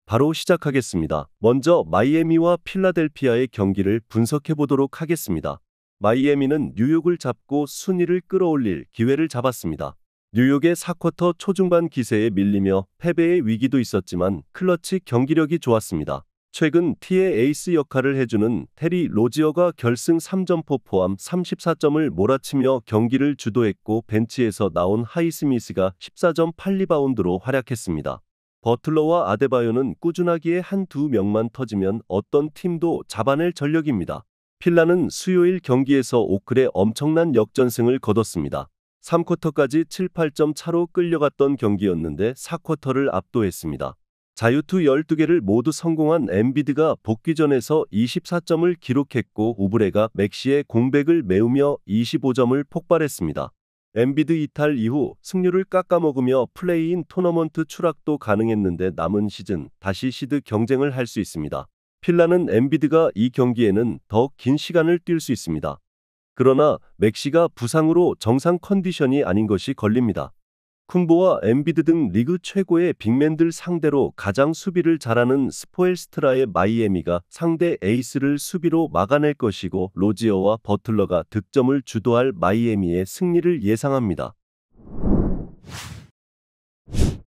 바로 시작하겠습니다. 먼저 마이애미와 필라델피아의 경기를 분석해 보도록 하겠습니다. 마이애미는 뉴욕을 잡고 순위를 끌어올릴 기회를 잡았습니다. 뉴욕의 4쿼터 초중반 기세에 밀리며 패배의 위기도 있었지만 클러치 경기력이 좋았습니다. 최근 T의 에이스 역할을 해주는 테리 로지어가 결승 3점포 포함 34점을 몰아치며 경기를 주도했고 벤치에서 나온 하이스미스가 14점 8리바운드로 활약했습니다. 버틀러와 아데바요는 꾸준하기에 한두 명만 터지면 어떤 팀도 잡아낼 전력입니다. 필라는 수요일 경기에서 오클에 엄청난 역전승을 거뒀습니다. 3쿼터까지 7, 8점 차로 끌려갔던 경기였는데 4쿼터를 압도했습니다. 자유투 12개를 모두 성공한 엠비드가 복귀전에서 24점을 기록했고 우브레가 맥시의 공백을 메우며 25점을 폭발했습니다. 엠비드 이탈 이후 승률을 깎아먹으며 플레이인 토너먼트 추락도 가능했는데 남은 시즌 다시 시드 경쟁을 할 수 있습니다. 필라는 엠비드가 이 경기에는 더 긴 시간을 뛸 수 있습니다. 그러나 맥시가 부상으로 정상 컨디션이 아닌 것이 걸립니다. 쿤보와 엠비드 등 리그 최고의 빅맨들 상대로 가장 수비를 잘하는 스포엘스트라의 마이애미가 상대 에이스를 수비로 막아낼 것이고 로지어와 버틀러가 득점을 주도할 마이애미의 승리를 예상합니다.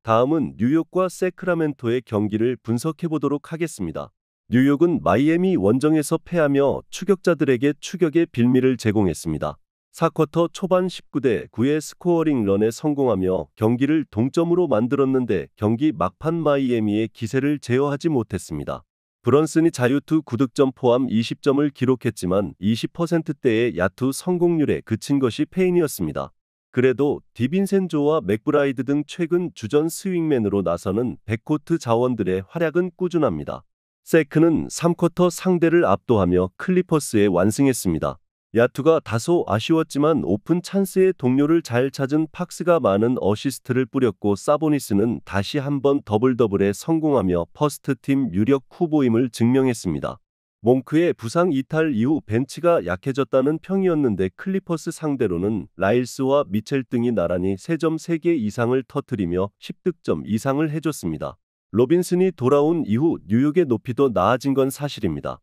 다음은 뉴욕과 세크라멘토의 경기를 분석해 보도록 하겠습니다. 뉴욕은 마이애미 원정에서 패하며 추격자들에게 추격의 빌미를 제공했습니다. 4쿼터 초반 19대 9의 스코어링 런에 성공하며 경기를 동점으로 만들었는데 경기 막판 마이애미의 기세를 제어하지 못했습니다. 브런슨이 자유투 9득점 포함 20점을 기록했지만 20%대의 야투 성공률에 그친 것이 패인이었습니다. 그래도 디빈센조와 맥브라이드 등 최근 주전 스윙맨으로 나서는 백코트 자원들의 활약은 꾸준합니다. 세크는 3쿼터 상대를 압도하며 클리퍼스에 완승했습니다. 야투가 다소 아쉬웠지만 오픈 찬스의 동료를 잘 찾은 팍스가 많은 어시스트를 뿌렸고 사보니스는 다시 한번 더블더블에 성공하며 퍼스트팀 유력 후보임을 증명했습니다. 몽크의 부상 이탈 이후 벤치가 약해졌다는 평이었는데 클리퍼스 상대로는 라일스와 미첼 등이 나란히 3점 3개 이상을 터뜨리며 10득점 이상을 해줬습니다. 로빈슨이 돌아온 이후 뉴욕의 높이도 나아진 건 사실입니다.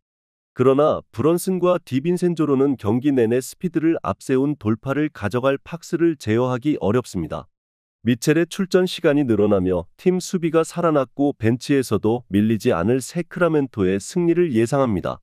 그러나 브런슨과 디빈센조로는 경기 내내 스피드를 앞세운 돌파를 가져갈 팍스를 제어하기 어렵습니다. 미첼의 출전 시간이 늘어나며 팀 수비가 살아났고 벤치에서도 밀리지 않을 세크라멘토의 승리를 예상합니다.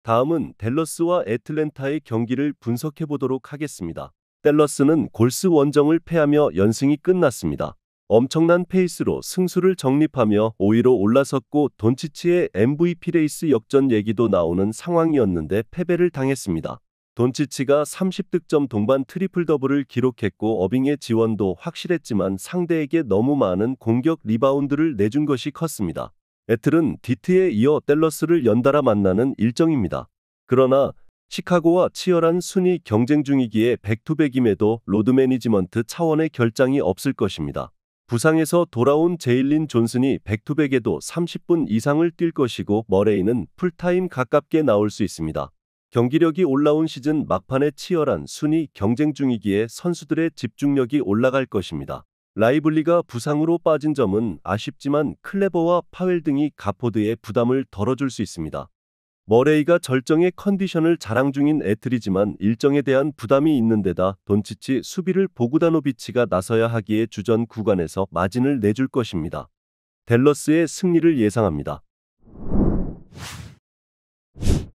다음은 댈러스와 애틀랜타의 경기를 분석해 보도록 하겠습니다. 댈러스는 골스 원정을 패하며 연승이 끝났습니다. 엄청난 페이스로 승수를 정립하며 5위로 올라섰고 돈치치의 MVP 레이스 역전 얘기도 나오는 상황이었는데 패배를 당했습니다. 돈치치가 30득점 동반 트리플 더블을 기록했고 어빙의 지원도 확실했지만 상대에게 너무 많은 공격 리바운드를 내준 것이 컸습니다. 애틀은 디트에 이어 댈러스를 연달아 만나는 일정입니다. 그러나 시카고와 치열한 순위 경쟁 중이기에 백투백임에도 로드 매니지먼트 차원의 결장이 없을 것입니다. 부상에서 돌아온 제일린 존슨이 백투백에도 30분 이상을 뛸 것이고 머레이는 풀타임 가깝게 나올 수 있습니다. 경기력이 올라온 시즌 막판에 치열한 순위 경쟁 중이기에 선수들의 집중력이 올라갈 것입니다. 라이블리가 부상으로 빠진 점은 아쉽지만 클레버와 파웰 등이 가포드의 부담을 덜어줄 수 있습니다. 머레이가 절정의 컨디션을 자랑 중인 애틀이지만 일정에 대한 부담이 있는 데다 돈치치 수비를 보구다노비치가 나서야 하기에 주전 구간에서 마진을 내줄 것입니다. 댈러스의 승리를 예상합니다.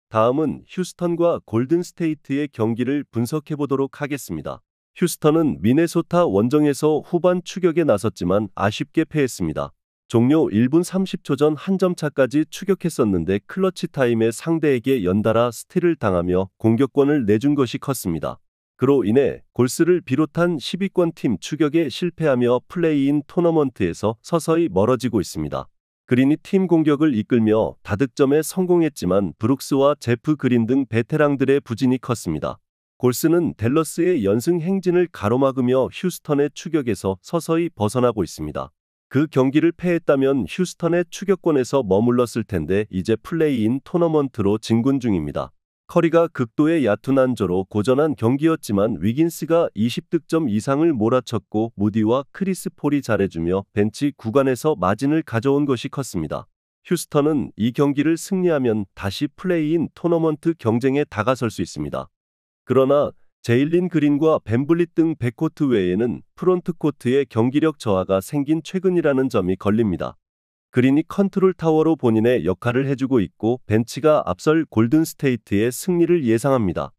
다음은 휴스턴과 골든스테이트의 경기를 분석해 보도록 하겠습니다. 휴스턴은 미네소타 원정에서 후반 추격에 나섰지만 아쉽게 패했습니다. 종료 1분 30초 전 한 점 차까지 추격했었는데 클러치 타임에 상대에게 연달아 스틸을 당하며 공격권을 내준 것이 컸습니다. 그로 인해 골스를 비롯한 10위권 팀 추격에 실패하며 플레이인 토너먼트에서 서서히 멀어지고 있습니다. 그린이 팀 공격을 이끌며 다득점에 성공했지만 브룩스와 제프 그린 등 베테랑들의 부진이 컸습니다. 골스는 댈러스의 연승 행진을 가로막으며 휴스턴의 추격에서 서서히 벗어나고 있습니다. 그 경기를 패했다면 휴스턴의 추격권에서 머물렀을 텐데 이제 플레이인 토너먼트로 진군 중입니다. 커리가 극도의 얕은 안조로 고전한 경기였지만 위긴스가 20득점 이상을 몰아쳤고 무디와 크리스 폴이 잘해주며 벤치 구간에서 마진을 가져온 것이 컸습니다. 휴스턴은 이 경기를 승리하면 다시 플레이인 토너먼트 경쟁에 다가설 수 있습니다. 그러나 제일린 그린과 벤블릿 등 백코트 외에는 프론트코트의 경기력 저하가 생긴 최근이라는 점이 걸립니다. 그린이 컨트롤 타워로 본인의 역할을 해주고 있고 벤치가 앞설 골든스테이트의 승리를 예상합니다.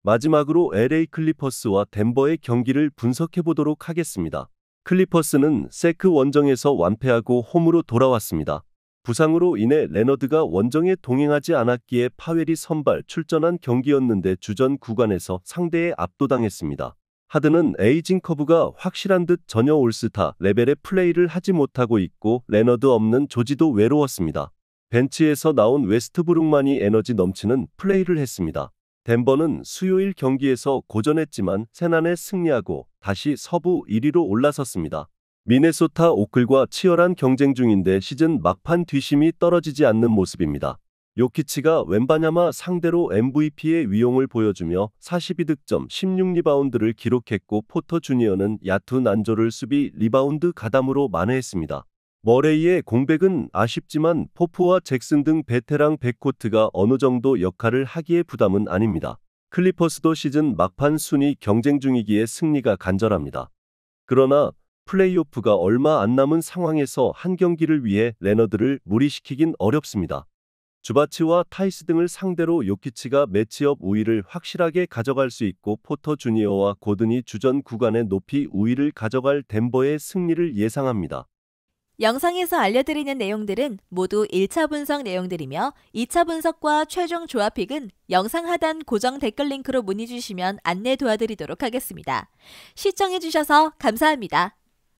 마지막으로 LA 클리퍼스와 덴버의 경기를 분석해보도록 하겠습니다. 클리퍼스는 세크 원정에서 완패하고 홈으로 돌아왔습니다. 부상으로 인해 레너드가 원정에 동행하지 않았기에 파웰이 선발 출전한 경기였는데 주전 구간에서 상대에 압도당했습니다. 하드는 에이징 커브가 확실한 듯 전혀 올스타 레벨의 플레이를 하지 못하고 있고 레너드 없는 조지도 외로웠습니다. 벤치에서 나온 웨스트브룩만이 에너지 넘치는 플레이를 했습니다. 덴버는 수요일 경기에서 고전했지만 세난에 승리하고 다시 서부 1위로 올라섰습니다. 미네소타 오클과 치열한 경쟁 중인데 시즌 막판 뒷심이 떨어지지 않는 모습입니다. 요키치가 웬바냐마 상대로 MVP의 위용을 보여주며 42득점 16리바운드를 기록했고 포터 주니어는 얕은 안조를 수비 리바운드 가담으로 만회했습니다. 머레이의 공백은 아쉽지만 포프와 잭슨 등 베테랑 백코트가 어느 정도 역할을 하기에 부담은 아닙니다. 클리퍼스도 시즌 막판 순위 경쟁 중이기에 승리가 간절합니다. 그러나 플레이오프가 얼마 안 남은 상황에서 한 경기를 위해 레너드를 무리시키긴 어렵습니다. 주바치와 타이스 등을 상대로 요키치가 매치업 우위를 확실하게 가져갈 수 있고 포터 주니어와 고든이 주전 구간에 높이 우위를 가져갈 덴버의 승리를 예상합니다. 영상에서 알려드리는 내용들은 모두 1차 분석 내용들이며 2차 분석과 최종 조합픽은 영상 하단 고정 댓글 링크로 문의 주시면 안내 도와드리도록 하겠습니다. 시청해주셔서 감사합니다.